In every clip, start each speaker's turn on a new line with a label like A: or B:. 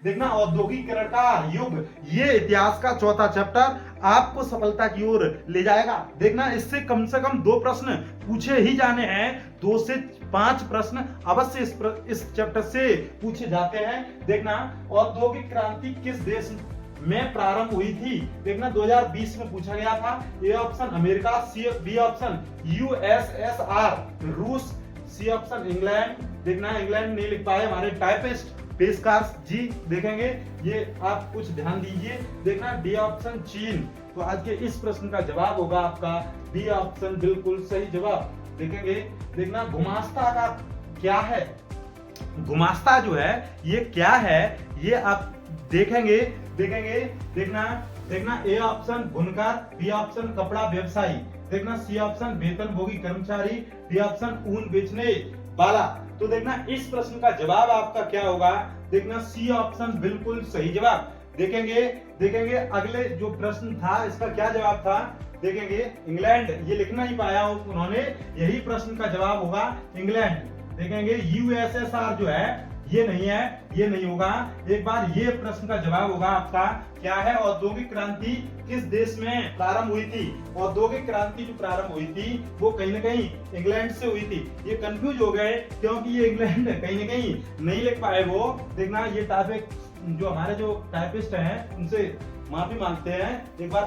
A: देखना औद्योगिकरण का युग, ये इतिहास का चौथा चैप्टर आपको सफलता की ओर ले जाएगा। देखना इससे कम से कम 2 प्रश्न पूछे ही जाने हैं, 2 से 5 प्रश्न अवश्य इस चैप्टर से पूछे जाते हैं। देखना औद्योगिक क्रांति किस देश में प्रारंभ हुई थी? देखना 2020 में पूछा गया था। A option America, C B option USSR रूस, सी ऑप्शन इंग्लैंड। देखना इंग्लैंड नहीं लिख पाए हमारे टाइपिस्ट पेशकार जी, देखेंगे ये आप कुछ ध्यान दीजिए। देखना डी ऑप्शन चीन। तो आज के इस प्रश्न का जवाब होगा आपका बी ऑप्शन, बिल्कुल सही जवाब। देखेंगे देखना गुमास्ता का क्या है? गुमास्ता जो है ये क्या है, ये आप देखेंगे। देखना ए ऑप्शन बुनकर, बी ऑप्शन कपड़ा व्यवसायी। देखना सी ऑप्शन वेतनभोगी कर्मचारी, डी ऑप्शन ऊन बेचने वाला। तो देखना इस प्रश्न का जवाब आपका क्या होगा? देखना सी ऑप्शन बिल्कुल सही जवाब। देखेंगे अगले जो प्रश्न था इसका क्या जवाब था? देखेंगे इंग्लैंड, ये लिखना ही पाया उन्होंने, यही प्रश्न का जवाब होगा इंग्लैंड। देखेंगे यूएसएसआर जो है ये नहीं है, ये नहीं होगा। एक बार ये प्रश्न का जवाब होगा आपका क्या है? औद्योगिक क्रांति किस देश में प्रारंभ हुई थी? औद्योगिक क्रांति जो प्रारंभ हुई थी वो कहीं ना कहीं इंग्लैंड से हुई थी। ये कंफ्यूज हो गए क्योंकि ये इंग्लैंड कहीं ना कहीं नहीं लिख पाए वो। देखना ये टाइप जो हमारे जो टाइपिस्ट हैं उनसे माफी मांगते हैं, एक बार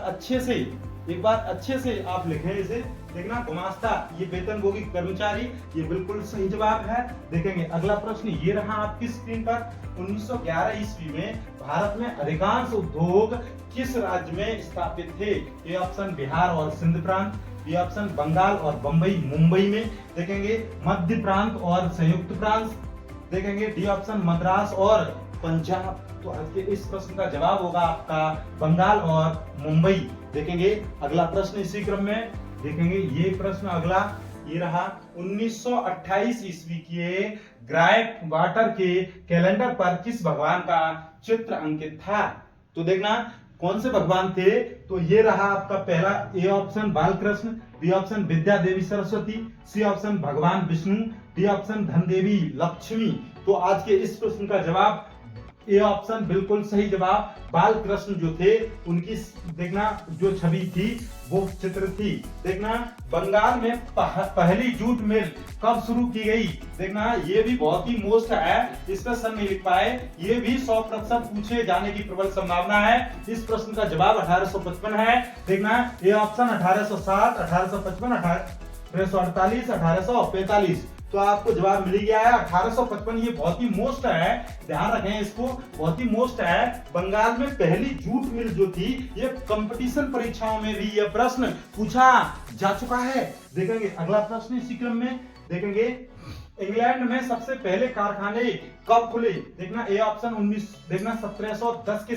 A: अच्छे से आप लिखें इसे। देखना गुमास्ता ये वेतनभोगी कर्मचारी, ये बिल्कुल सही जवाब है। देखेंगे अगला प्रश्न ये रहा आपकी स्क्रीन पर। 1911 ईस्वी में भारत में अधिकांश उद्योग किस राज्य में स्थापित थे? ए ऑप्शन बिहार और सिंध प्रांत, बी ऑप्शन बंगाल और बंबई मुंबई में। देखेंगे मध्य प्रांत और संयुक्त प्रांत। देखेंगे डी ऑप्शन मद्रास और पंजाब। तो आज के इस प्रश्न का जवाब होगा आपका बंगाल और मुंबई। देखेंगे अगला प्रश्न इसी क्रम में। देखेंगे ये प्रश्न अगला ये रहा। 1928 ईस्वी के ग्राइट वाटर के कैलेंडर पर किस भगवान का चित्र अंकित था? तो देखना कौन से भगवान थे? तो ये रहा आपका पहला A option Balkrishna, B option Vidya Devi Saraswati, C option भगवान विष्णु, डी ऑप्शन धन देवी लक्ष्मी। तो आज के इस प्रश्न का जवाब ए ऑप्शन बिल्कुल सही जवाब। बालकृष्ण जो थे उनकी देखना जो छवि थी वो चित्र थी। देखना बंगाल में पहली जूट मिल कब शुरू की गई? देखना ये भी बहुत ही मोस्ट है, इसका सर नहीं लिख पाए, ये भी 100% पूछे जाने की प्रबल संभावना है। इस प्रश्न का जवाब 1855 है। देखना ए ऑप्शन 1807, 1855, 1848, 1845। तो आपको जवाब मिल गया है 1855। ये बहुत ही मोस्ट है, ध्यान रखें इसको, बहुत ही मोस्ट है। बंगाल में पहली जूट मिल जो थी, ये कंपटीशन परीक्षाओं में भी यह प्रश्न पूछा जा चुका है। देखेंगे अगला प्रश्न इसी क्रम में। देखेंगे इंग्लैंड में सबसे पहले कारखाने कब खुले? देखना ए ऑप्शन 1710 के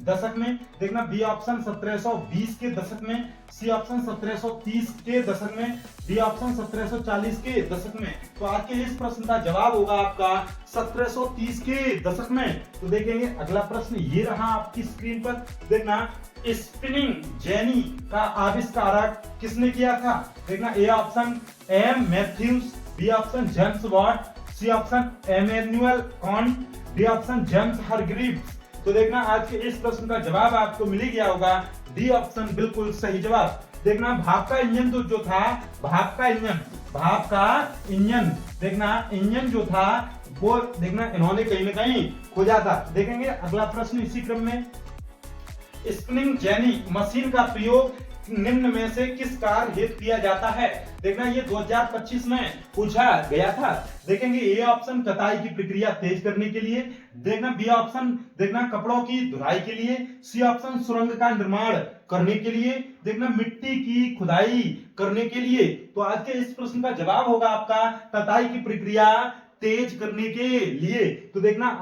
A: दशक में। देखना बी ऑप्शन 1720 के दशक में, सी ऑप्शन 1730 के दशक में, डी ऑप्शन 1740 के दशक में। तो आज के इस प्रश्न का जवाब होगा आपका 1730 के दशक में। तो देखेंगे अगला प्रश्न ये रहा आपकी स्क्रीन पर। देखना स्पिनिंग जेनी का आविष्कारक किसने किया था? देखना A option M Matthews, B option James Watt, C option Immanuel Kant, D option James Hargreaves. तो देखना आज के इस प्रश्न का जवाब आपको मिल गया होगा डी ऑप्शन बिल्कुल सही जवाब। देखना भाप का इंजन तो जो था, भाप का इंजन देखना इंजन जो था वो देखना इन्होंने कहीं ना कहीं खोजा था। देखेंगे अगला प्रश्न इसी क्रम में। स्पिनिंग जेनी मशीन का प्रयोग निम्न में से किस कार्य हेतु किया जाता है? देखना ये 2025 में पूछा गया था। देखेंगे ए ऑप्शन कताई की प्रक्रिया तेज करने के लिए, देखना बी ऑप्शन देखना कपड़ों की धुलाई के लिए, सी ऑप्शन सुरंग का निर्माण करने के लिए, देखना मिट्टी की खुदाई करने के लिए। तो आज के इस प्रश्न का जवाब होगा आपका कताई की प्रक्रिया तेज करने के लिए। तो देखना